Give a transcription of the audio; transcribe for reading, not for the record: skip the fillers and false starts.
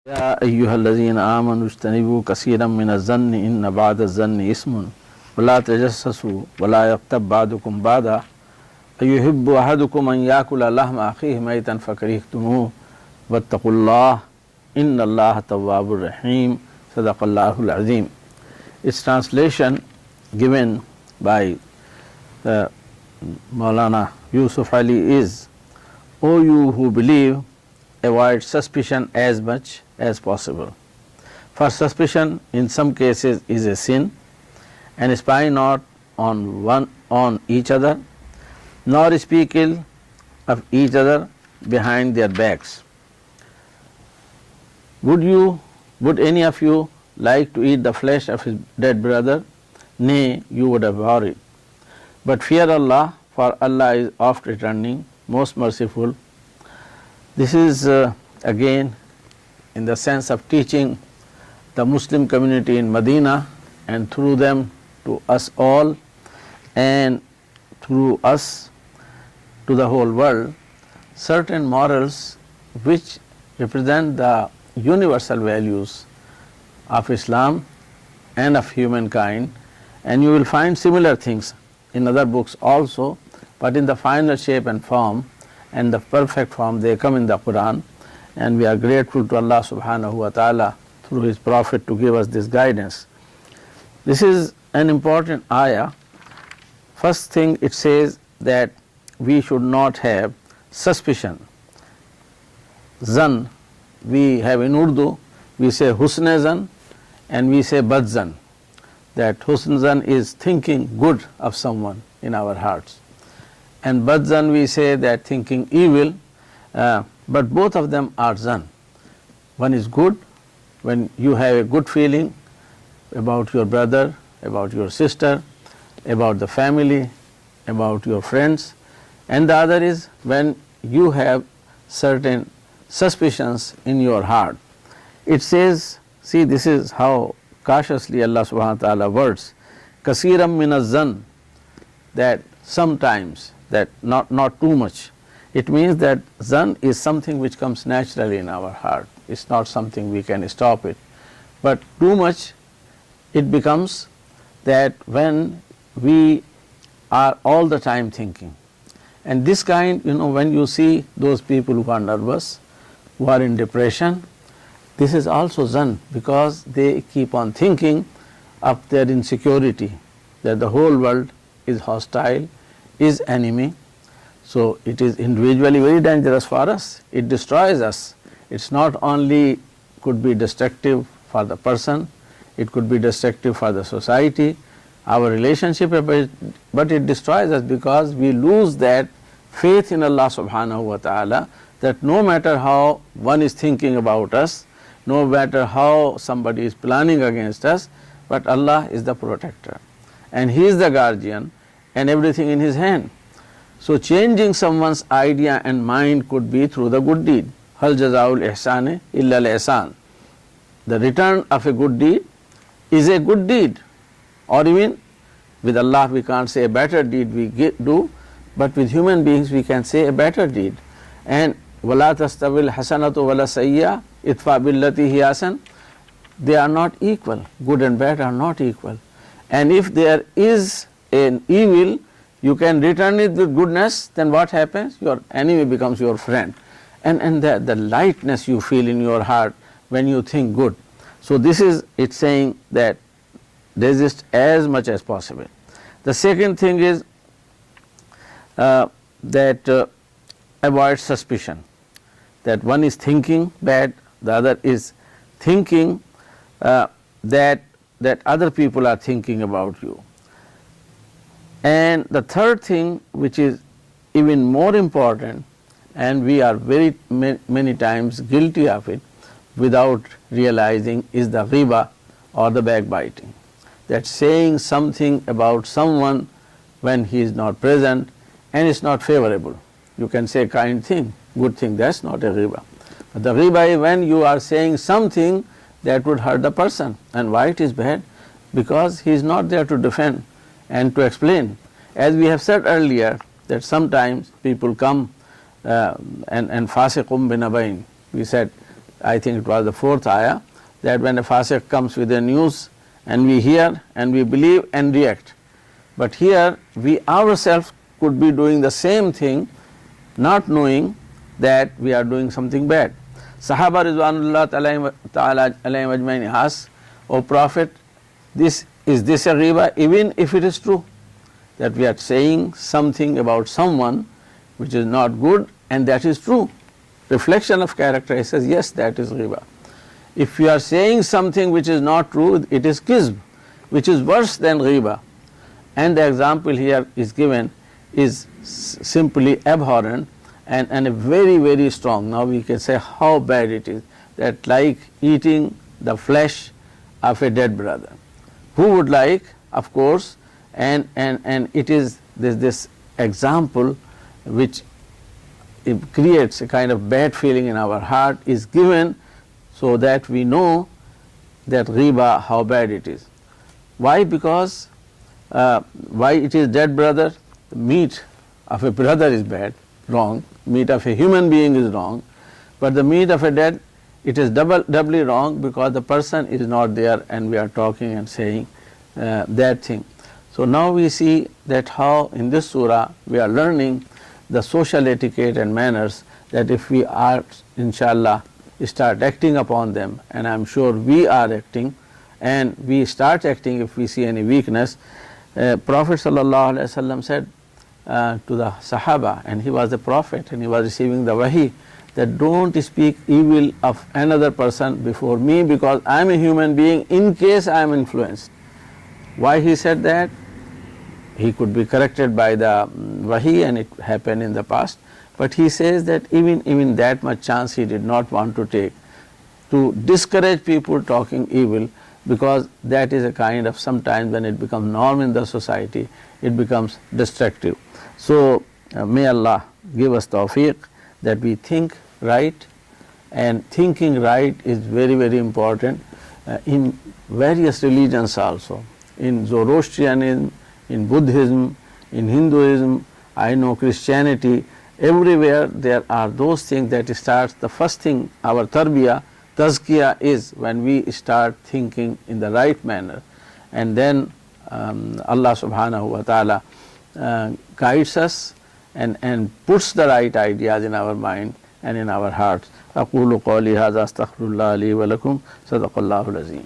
يا أيها الذين آمنوا اجتنبوا كثيرا من الظن إن بعض الظن إثم ولا تجسسوا ولا يغتب بعضكم بعضا أيحب أحدكم أن يأكل لحم أخيه ميتا فكرهتموه واتقوا الله إن الله تواب رحيم صدق الله العظيم. Its translation given by Maulana Yusuf Ali is, O you who believe, avoid suspicion as much as possible. For suspicion in some cases is a sin, and spy not on each other, nor speak ill of each other behind their backs. Would any of you like to eat the flesh of his dead brother? Nay, you would abhor it. But fear Allah, for Allah is oft returning, most merciful. This is again in the sense of teaching the Muslim community in Medina, and through them to us all, and through us to the whole world, certain morals which represent the universal values of Islam and of humankind. And you will find similar things in other books also, but in the final shape and form and the perfect form they come in the Quran. And we are grateful to Allah subhanahu wa ta'ala through His Prophet to give us this guidance. This is an important ayah. First thing it says that we should not have suspicion. Zan, we have in Urdu, we say husn zan and we say bad zan. That husn zan is thinking good of someone in our hearts, and bad zan we say that thinking evil, but both of them are zan. One is good, when you have a good feeling about your brother, about your sister, about the family, about your friends, and the other is when you have certain suspicions in your heart. It says, see, this is how cautiously Allah subhanahu wa ta'ala words, kasiram min az-zan, that sometimes, that not too much. It means that zan is something which comes naturally in our heart. It's not something we can stop it. But too much, it becomes that when we are all the time thinking. And this kind, when you see those people who are nervous, who are in depression, this is also zan, because they keep on thinking of their insecurity, that the whole world is hostile, is enemy. So it is individually very dangerous for us. It destroys us. It's not only could be destructive for the person, it could be destructive for the society, our relationship, but it destroys us because we lose that faith in Allah subhanahu wa ta'ala, that no matter how one is thinking about us, no matter how somebody is planning against us, but Allah is the protector and He is the guardian and everything in His hand. So changing someone's idea and mind could be through the good deed. Hal jazaul ihsani illa al-ihsan. The return of a good deed is a good deed, or even with Allah we can't say a better deed we do, but with human beings we can say a better deed. And wala tastavil hasanatu wala sayya itfa billati hi hasan, they are not equal. Good and bad are not equal. And if there is an evil, you can return it with goodness, then what happens? Your enemy becomes your friend. And the lightness you feel in your heart when you think good. So this is, it's saying that resist as much as possible. The second thing is that avoid suspicion, that one is thinking bad, the other is thinking that other people are thinking about you. And the third thing, which is even more important, and we are very many times guilty of it without realizing, is the ghiba or the backbiting. That saying something about someone when he is not present and it's not favorable. You can say kind thing, good thing, that's not a ghiba. But the ghiba is when you are saying something that would hurt the person. And why it is bad? Because he is not there to defend and to explain. As we have said earlier, that sometimes people come and fasiqum binabain. We said I think it was the 4th ayah, that when a fasiq comes with a news and we hear and we believe and react. But here we ourselves could be doing the same thing, not knowing that we are doing something bad. Sahaba Ridwanullah ta'ala alayhim ajmain asked, O Prophet, is this a ghiba, even if it is true that we are saying something about someone which is not good, and that is true? Reflection of character, he says, yes, that is ghiba. If you are saying something which is not true, it is kizb, which is worse than ghiba. And the example here is given is simply abhorrent and a very, very strong. Now we can say how bad it is, that like eating the flesh of a dead brother. Who would like, of course, and it is this example which it creates a kind of bad feeling in our heart, is given so that we know that ghiba, how bad it is. Why? Because why it is dead brother? The meat of a brother is bad, wrong. Meat of a human being is wrong, but the meat of a dead, it is doubly wrong, because the person is not there and we are talking and saying that thing. So now we see that how in this surah we are learning the social etiquette and manners, that if we are inshallah start acting upon them, and I am sure we are acting, and we start acting if we see any weakness. Prophet sallallahu alaihi wasallam said to the Sahaba, and he was the Prophet and he was receiving the wahi, that don't speak evil of another person before me, because I am a human being in case I am influenced. Why he said that? He could be corrected by the wahi, and it happened in the past, but he says that even that much chance he did not want to take, to discourage people talking evil, because that is a kind of, sometimes when it becomes norm in the society, it becomes destructive. So may Allah give us tawfiq that we think right, and thinking right is very, very important in various religions also. In Zoroastrianism, in Buddhism, in Hinduism, I know Christianity, everywhere there are those things that starts, the first thing, our tarbiyah, tazkiyah, is when we start thinking in the right manner, and then Allah subhanahu wa ta'ala guides us and puts the right ideas in our mind and in our hearts. أقول قولي هذا أستغفر الله لي ولكم صدق الله العظيم.